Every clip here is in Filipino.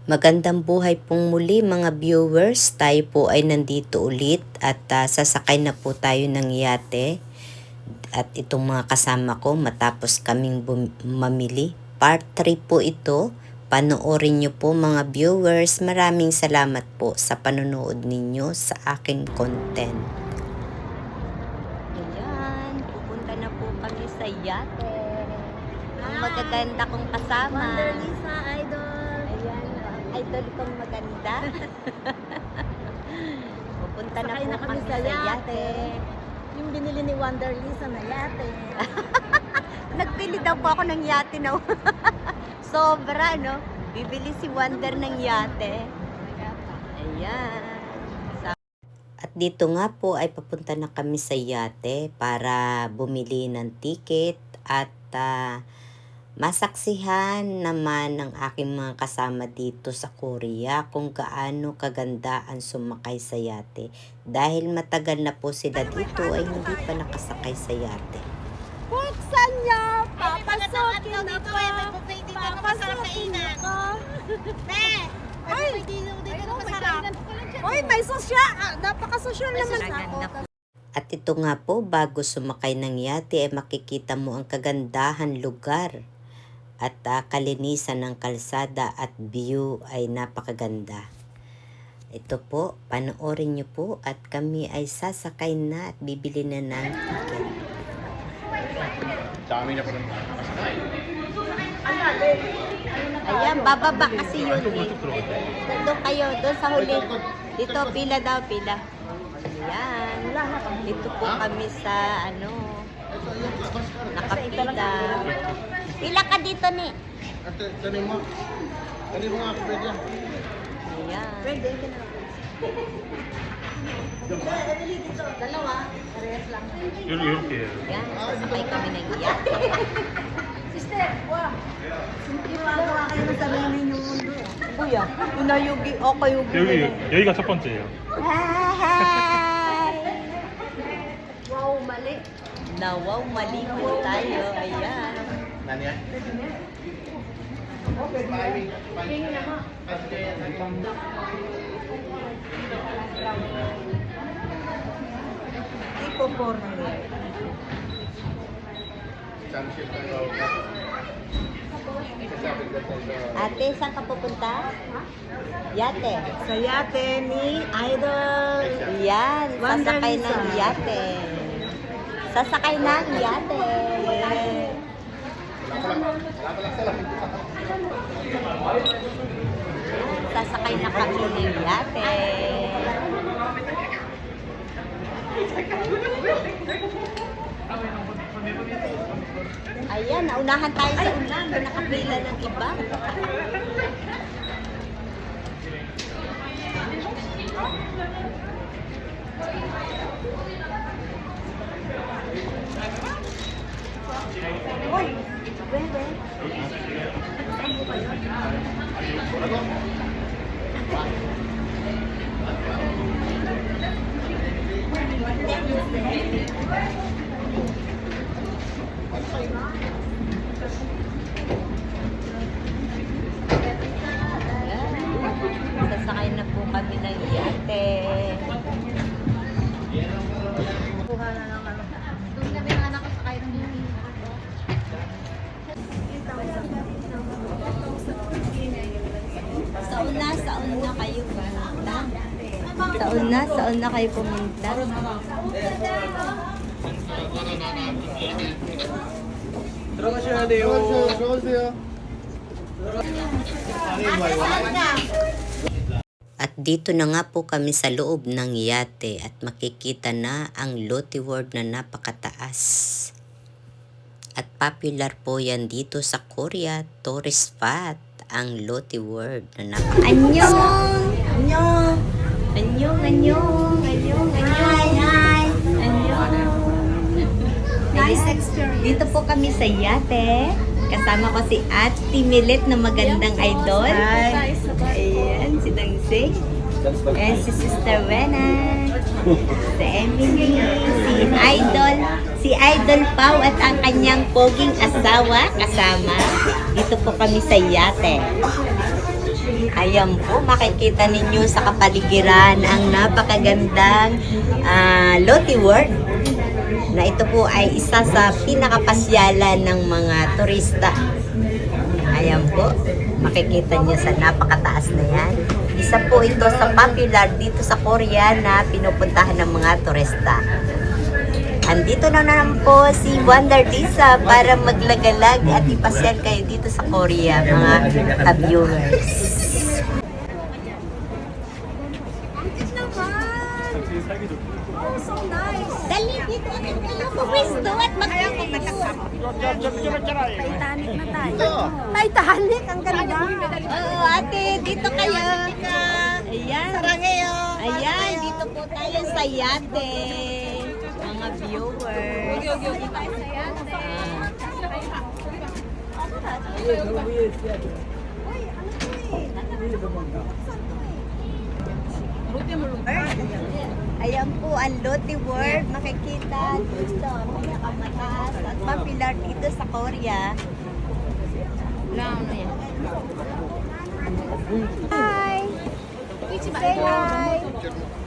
Magandang buhay pong muli mga viewers. Tayo po ay nandito ulit at sasakay na po tayo ng yate. At itong mga kasama ko matapos kaming mamili. Part 3 po ito. Panoorin nyo po mga viewers. Maraming salamat po sa panonood ninyo sa aking content. Ayan, pupunta na po kami sa yate. Ang magaganda kong kasama. Wonder Lisa, idol. Ayan, idol kong maganda. Pupunta na Sakay po na kami sa yate. Yung binili ni Wonder Lisa na yate. Nagpili daw po ako ng yate na. Sobra, no? Bibili si Wonder ng yate. Ayan. At dito nga po ay papunta na kami sa yate para bumili ng ticket at masaksihan naman ng aking mga kasama dito sa Korea kung gaano kaganda ang sumakay sa yate. Dahil matagal na po sila dito ay hindi pa nakasakay sa yate. Buksan niyo! Papasukin ako! Papasukin ako! Uy, may sosya! Napaka-sosyal naman ako. At ito nga po, bago sumakay ng yate ay makikita mo ang kagandahan lugar. At kalinisan ng kalsada at view ay napakaganda. Ito po, panoorin nyo po at kami ay sasakay na at bibili na ng ticket. Ayan, bababa kasi yun eh. Doon kayo, doon sa huli. Dito, pila daw, pila. Ayan. Dito po kami sa, nakapila. Pila ka dito ni. Kanin mo nga ako pwede yan. Ayan. Pwede, dalawa, parehas lang. 이렇게 Ayan, sasakay kami ng yate. Sister, wow! Simplificawa kayo ng sarili niyong mundo. Kuya, unayugi o kayugi na lang. 여기가 첫 번째예요. Hi! Wow, mali. Nawaw, mali po tayo. Ayan. Nani yan? Ipoporno. Ate, saan ka pupunta? Yate. Sa yate ni Idol. Yan, Wonder sasakay Lisa. ng yate. Sasakay ng yate. Sasakay na kami ng yate. Ayan, naunahan tayo sa ulan. May nakapila ng iba. Uy, bebe. Ayan. Sasakay na po kami ng yate. Kuha na ng ano. Doon kami ng anak ko sa kayo ng yun. Sauna kayo pumunta. Sauna kayo pumunta. 들어가셔야 돼요. 들어가세요. At dito na nga po kami sa loob ng yate at makikita na ang Lotte World na napakataas. At popular po yan dito sa Korea, tourist spot, ang Lotte World na napakataas. Annyeong! Annyeong! Annyeong, annyeong, annyeong, annyeong. Hi! Annyeong. Nice experience. Dito po kami sa yate. Kasama ko si Ate Milet na magandang idol. Hi. Ayan, si Dangsing. Ayan, si Sister Wena. Si Emily. Si Idol Pau at ang kanyang poging asawa kasama. Dito po kami sa yate. Ayan po, makikita ninyo sa kapaligiran ang napakagandang Lotte World na ito po ay isa sa pinakapasyalan ng mga turista. Ayan po, makikita nyo sa napakataas na yan. Isa po ito sa popular dito sa Korea na pinupuntahan ng mga turista. Andito na naman po si Wonder Lisa para maglagalag at ipasyal kayo dito sa Korea, mga ka-viewers. Oh, so nice. Dali dito agad kayo pupwesto at magkakaroon. Titanic na tayo. Titanic, ang ganda. Oo, ate, dito kayo. Ayan. Sarangayo. Ayan, dito po tayo sa yate. Mga viewers. Ayan po ang Lotte World. Makikita dito. Pinakamataas at popular dito sa Korea. Hi. Say hi.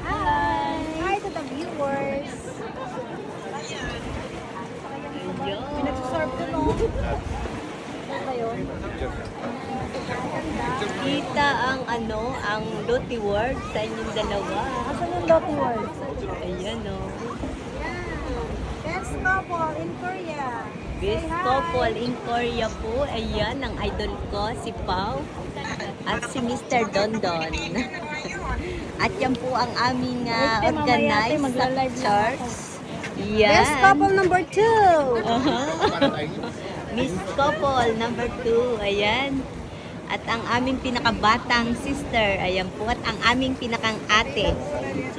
Hi. Hi to the viewers. Pinag-serve ko no. Kita ang ang Lotte World sa inyong dalawa. Asan yung Lotte World? Ayan o. Best couple in Korea. Best couple in Korea po. Ayan, ang idol ko, si Pao. At si Mr. Dondon. At yan po ang aming organized sa church. Yan. Best couple number 2. Miss Couple number 2. Ayan. At ang aming pinakabatang sister. Ayan po. At ang aming pinakang ate.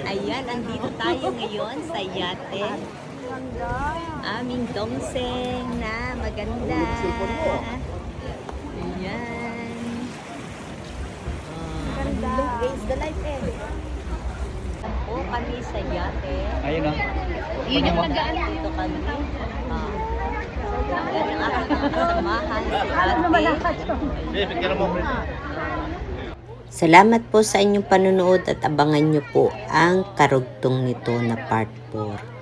Ayan, andito tayo ngayon sa yate. Aming dongseng na maganda. Ayan. Look guys, the life eh. Ayan po kami sa yate. Ayun na. Yun yung mag-ano dito kami. Yan ang aking mga kasamahan si ate. Salamat po sa inyong panonood at abangan nyo po ang karugtong nito na part 4.